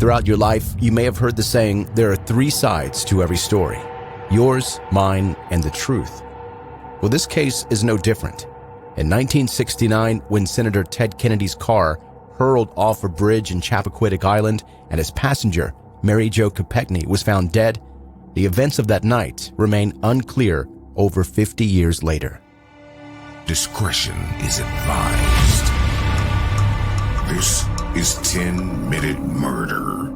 Throughout your life, you may have heard the saying, there are three sides to every story: yours, mine, and the truth. Well, this case is no different. In 1969, when Senator Ted Kennedy's car hurled off a bridge in Chappaquiddick Island and his passenger, Mary Jo Kopechne, was found dead, the events of that night remain unclear over 50 years later. Discretion is advised. This is 10-Minute Murder.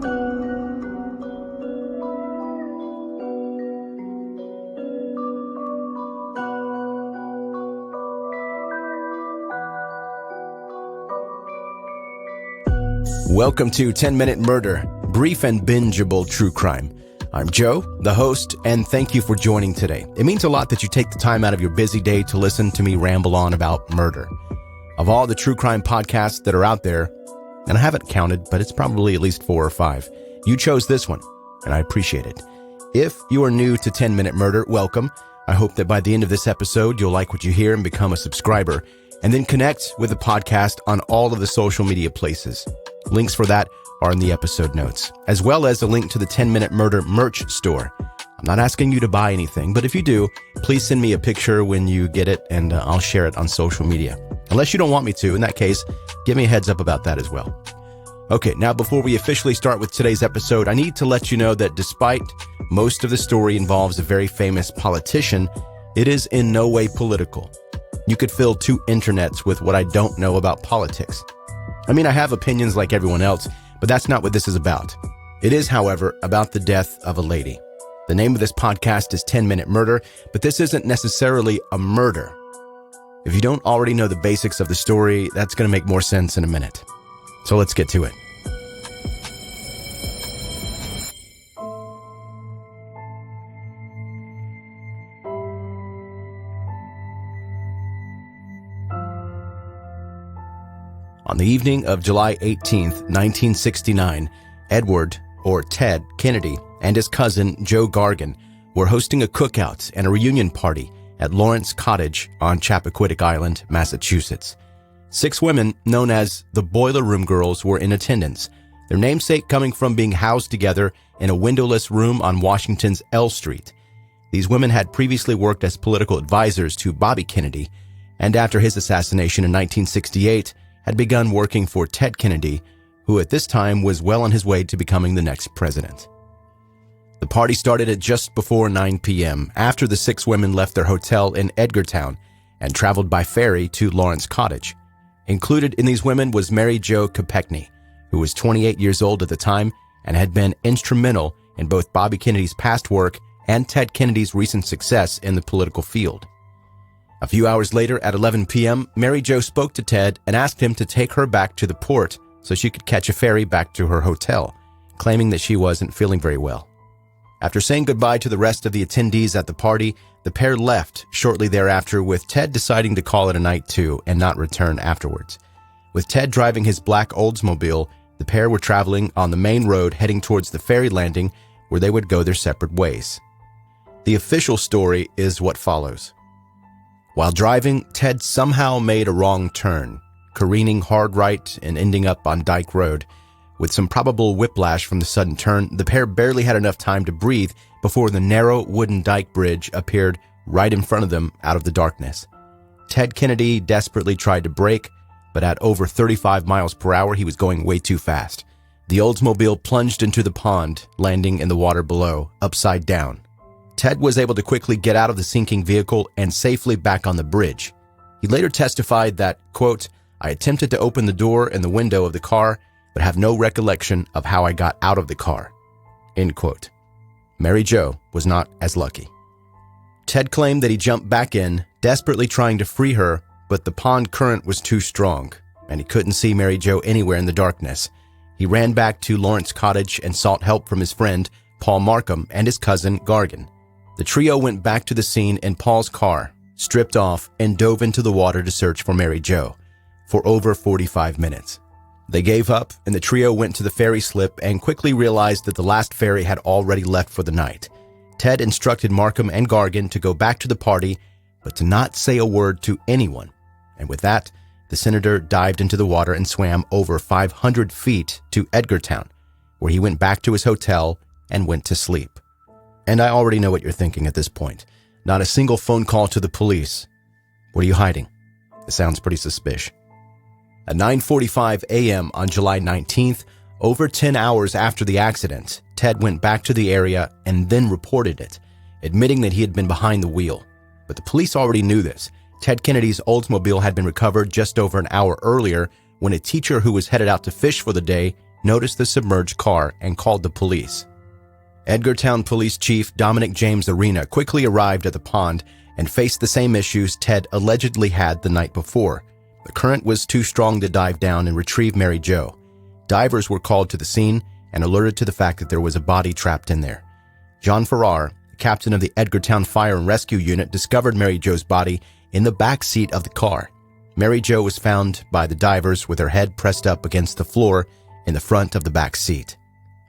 Welcome to 10-Minute Murder, brief and bingeable true crime. I'm Joe, the host, and thank you for joining today. It means a lot that you take the time out of your busy day to listen to me ramble on about murder. Of all the true crime podcasts that are out there, and I haven't counted, but it's probably at least 4 or 5, you chose this one, and I appreciate it. If you are new to 10-Minute Murder, welcome. I hope that by the end of this episode, you'll like what you hear and become a subscriber, and then connect with the podcast on all of the social media places. Links for that are in the episode notes, as well as a link to the 10-Minute Murder merch store. I'm not asking you to buy anything, but if you do, please send me a picture when you get it, and I'll share it on social media. Unless you don't want me to, in that case, give me a heads up about that as well. Okay, now before we officially start with today's episode, I need to let you know that despite most of the story involves a very famous politician, it is in no way political. You could fill 2 internets with what I don't know about politics. I mean, I have opinions like everyone else, but that's not what this is about. It is, however, about the death of a lady. The name of this podcast is 10-Minute Murder, but this isn't necessarily a murder. If you don't already know the basics of the story, that's going to make more sense in a minute. So let's get to it. On the evening of July 18th, 1969, Edward, or Ted, Kennedy and his cousin Joe Gargan were hosting a cookout and a reunion party at Lawrence Cottage on Chappaquiddick Island, Massachusetts. 6 women, known as the Boiler Room Girls, were in attendance, their namesake coming from being housed together in a windowless room on Washington's L Street. These women had previously worked as political advisors to Bobby Kennedy, and after his assassination in 1968, had begun working for Ted Kennedy, who at this time was well on his way to becoming the next president. The party started at just before 9 p.m. after the 6 women left their hotel in Edgartown and traveled by ferry to Lawrence Cottage. Included in these women was Mary Jo Kopechne, who was 28 years old at the time and had been instrumental in both Bobby Kennedy's past work and Ted Kennedy's recent success in the political field. A few hours later, at 11 p.m., Mary Jo spoke to Ted and asked him to take her back to the port so she could catch a ferry back to her hotel, claiming that she wasn't feeling very well. After saying goodbye to the rest of the attendees at the party, the pair left shortly thereafter, with Ted deciding to call it a night too and not return afterwards. With Ted driving his black Oldsmobile, the pair were traveling on the main road heading towards the ferry landing where they would go their separate ways. The official story is what follows. While driving, Ted somehow made a wrong turn, careening hard right and ending up on Dyke Road. With some probable whiplash from the sudden turn, the pair barely had enough time to breathe before the narrow wooden dike bridge appeared right in front of them out of the darkness. Ted Kennedy desperately tried to brake, but at over 35 miles per hour, he was going way too fast. The Oldsmobile plunged into the pond, landing in the water below, upside down. Ted was able to quickly get out of the sinking vehicle and safely back on the bridge. He later testified that, quote, "I attempted to open the door and the window of the car, but have no recollection of how I got out of the car," end quote. Mary Jo was not as lucky. Ted claimed that he jumped back in, desperately trying to free her, but the pond current was too strong, and he couldn't see Mary Jo anywhere in the darkness. He ran back to Lawrence Cottage and sought help from his friend, Paul Markham, and his cousin, Gargan. The trio went back to the scene in Paul's car, stripped off, and dove into the water to search for Mary Jo for over 45 minutes. They gave up, and the trio went to the ferry slip and quickly realized that the last ferry had already left for the night. Ted instructed Markham and Gargan to go back to the party, but to not say a word to anyone. And with that, the senator dived into the water and swam over 500 feet to Edgartown, where he went back to his hotel and went to sleep. And I already know what you're thinking at this point. Not a single phone call to the police. What are you hiding? It sounds pretty suspicious. At 9:45 a.m. on July 19th, over 10 hours after the accident, Ted went back to the area and then reported it, admitting that he had been behind the wheel. But the police already knew this. Ted Kennedy's Oldsmobile had been recovered just over an hour earlier when a teacher who was headed out to fish for the day noticed the submerged car and called the police. Edgartown Police Chief Dominic James Arena quickly arrived at the pond and faced the same issues Ted allegedly had the night before. The current was too strong to dive down and retrieve Mary Jo. Divers were called to the scene and alerted to the fact that there was a body trapped in there. John Farrar, captain of the Edgartown Fire and Rescue Unit, discovered Mary Jo's body in the back seat of the car. Mary Jo was found by the divers with her head pressed up against the floor in the front of the back seat.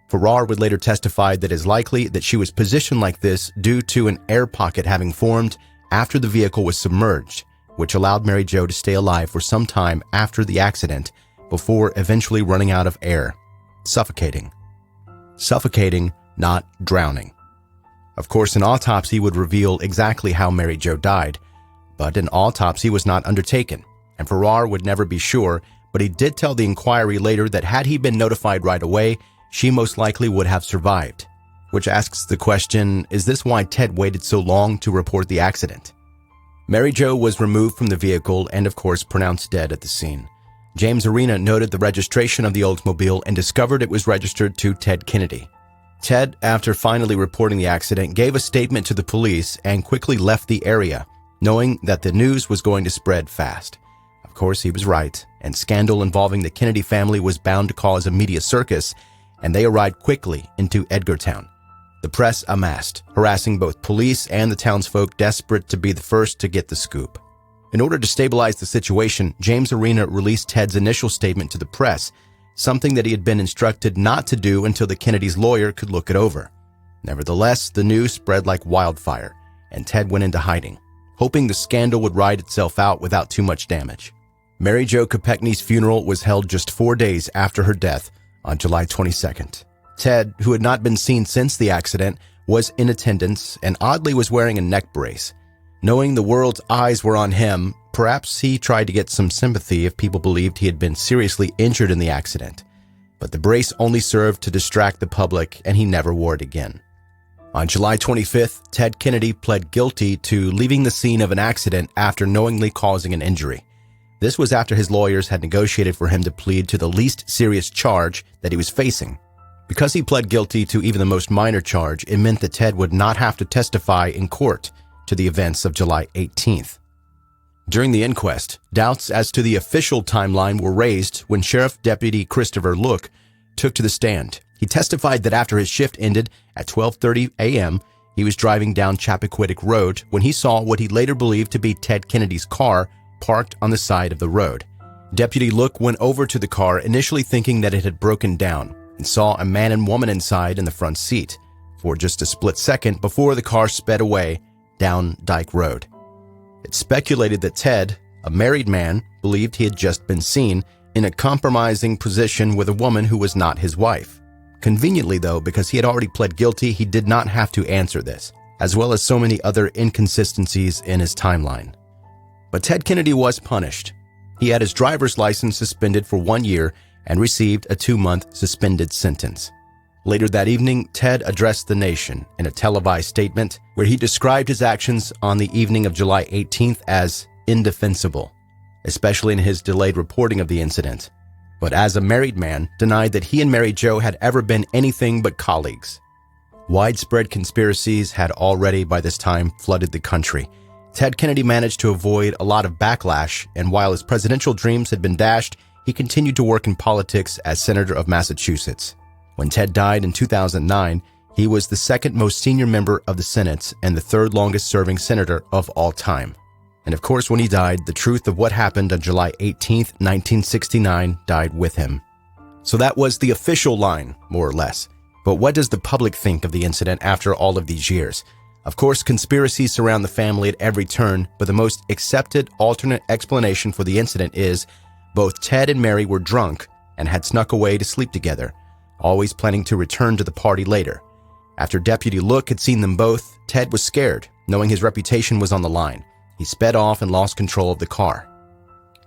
Farrar would later testify that it is likely that she was positioned like this due to an air pocket having formed after the vehicle was submerged, which allowed Mary Jo to stay alive for some time after the accident before eventually running out of air, suffocating. Suffocating, not drowning. Of course, an autopsy would reveal exactly how Mary Jo died, but an autopsy was not undertaken, and Farrar would never be sure, but he did tell the inquiry later that had he been notified right away, she most likely would have survived. Which asks the question, is this why Ted waited so long to report the accident? Mary Jo was removed from the vehicle and of course pronounced dead at the scene. James Arena noted the registration of the Oldsmobile and discovered it was registered to Ted Kennedy. Ted, after finally reporting the accident, gave a statement to the police and quickly left the area, knowing that the news was going to spread fast. Of course, he was right, and scandal involving the Kennedy family was bound to cause a media circus, and they arrived quickly into Edgartown. The press amassed, harassing both police and the townsfolk desperate to be the first to get the scoop. In order to stabilize the situation, James Arena released Ted's initial statement to the press, something that he had been instructed not to do until the Kennedys' lawyer could look it over. Nevertheless, the news spread like wildfire, and Ted went into hiding, hoping the scandal would ride itself out without too much damage. Mary Jo Kopechne's funeral was held just 4 days after her death on July 22nd. Ted, who had not been seen since the accident, was in attendance and oddly was wearing a neck brace. Knowing the world's eyes were on him, perhaps he tried to get some sympathy if people believed he had been seriously injured in the accident. But the brace only served to distract the public, and he never wore it again. On July 25th, Ted Kennedy pled guilty to leaving the scene of an accident after knowingly causing an injury. This was after his lawyers had negotiated for him to plead to the least serious charge that he was facing. Because he pled guilty to even the most minor charge, it meant that Ted would not have to testify in court to the events of July 18th. During the inquest, doubts as to the official timeline were raised when Sheriff Deputy Christopher Look took to the stand. He testified that after his shift ended at 12:30 a.m., he was driving down Chappaquiddick Road when he saw what he later believed to be Ted Kennedy's car parked on the side of the road. Deputy Look went over to the car, initially thinking that it had broken down, and saw a man and woman inside in the front seat for just a split second before the car sped away down Dyke Road. It's speculated that Ted, a married man, believed he had just been seen in a compromising position with a woman who was not his wife. Conveniently, though, because he had already pled guilty, he did not have to answer this, as well as so many other inconsistencies in his timeline. But Ted Kennedy was punished. He had his driver's license suspended for 1 year and received a 2-month suspended sentence. Later that evening, Ted addressed the nation in a televised statement where he described his actions on the evening of July 18th as indefensible, especially in his delayed reporting of the incident, but as a married man, denied that he and Mary Jo had ever been anything but colleagues. Widespread conspiracies had already by this time flooded the country. Ted Kennedy managed to avoid a lot of backlash, and while his presidential dreams had been dashed, he continued to work in politics as Senator of Massachusetts. When Ted died in 2009, he was the second most senior member of the Senate and the third longest serving senator of all time. And of course, when he died, the truth of what happened on July 18th, 1969 died with him. So that was the official line, more or less. But what does the public think of the incident after all of these years? Of course, conspiracies surround the family at every turn, but the most accepted alternate explanation for the incident is both Ted and Mary were drunk and had snuck away to sleep together. always planning to return to the party later. After Deputy Look had seen them both, Ted was scared, knowing his reputation was on the line. He sped off and lost control of the car.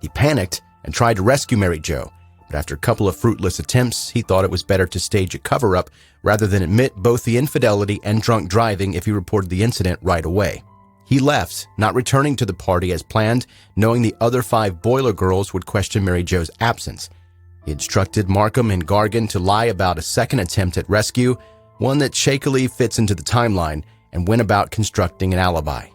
He panicked and tried to rescue Mary Jo, but after a couple of fruitless attempts, he thought it was better to stage a cover-up rather than admit both the infidelity and drunk driving if he reported the incident right away. He left, not returning to the party as planned, knowing the other 5 boiler girls would question Mary Jo's absence. He instructed Markham and Gargan to lie about a second attempt at rescue, one that shakily fits into the timeline, and went about constructing an alibi.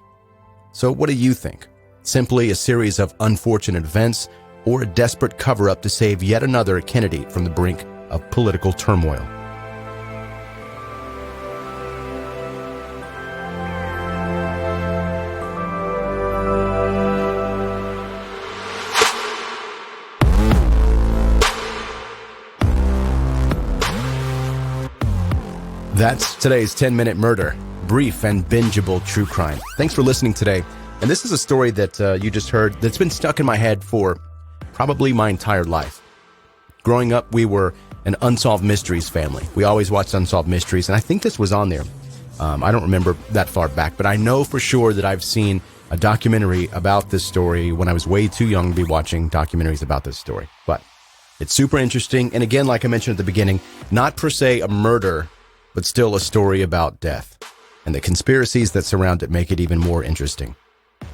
So what do you think? Simply a series of unfortunate events, or a desperate cover-up to save yet another Kennedy from the brink of political turmoil? That's today's 10-Minute Murder, brief and bingeable true crime. Thanks for listening today. And this is a story that you just heard that's been stuck in my head for probably my entire life. Growing up, we were an Unsolved Mysteries family. We always watched Unsolved Mysteries, and I think this was on there. I don't remember that far back, but I know for sure that I've seen a documentary about this story when I was way too young to be watching documentaries about this story. But it's super interesting, and again, like I mentioned at the beginning, not per se a murder, but still a story about death. And the conspiracies that surround it make it even more interesting.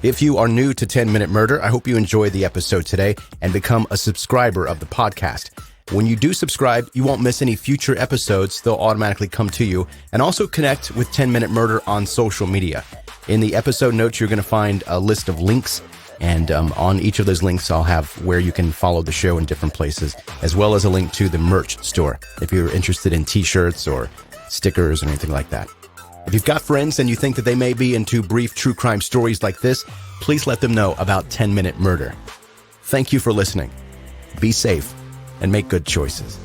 If you are new to 10-Minute Murder, I hope you enjoyed the episode today and become a subscriber of the podcast. When you do subscribe, you won't miss any future episodes. They'll automatically come to you. And also connect with 10-Minute Murder on social media. In the episode notes, you're going to find a list of links. And on each of those links, I'll have where you can follow the show in different places, as well as a link to the merch store if you're interested in t-shirts or stickers or anything like that. If you've got friends and you think that they may be into brief true crime stories like this, please let them know about 10-Minute Murder. Thank you for listening. Be safe and make good choices.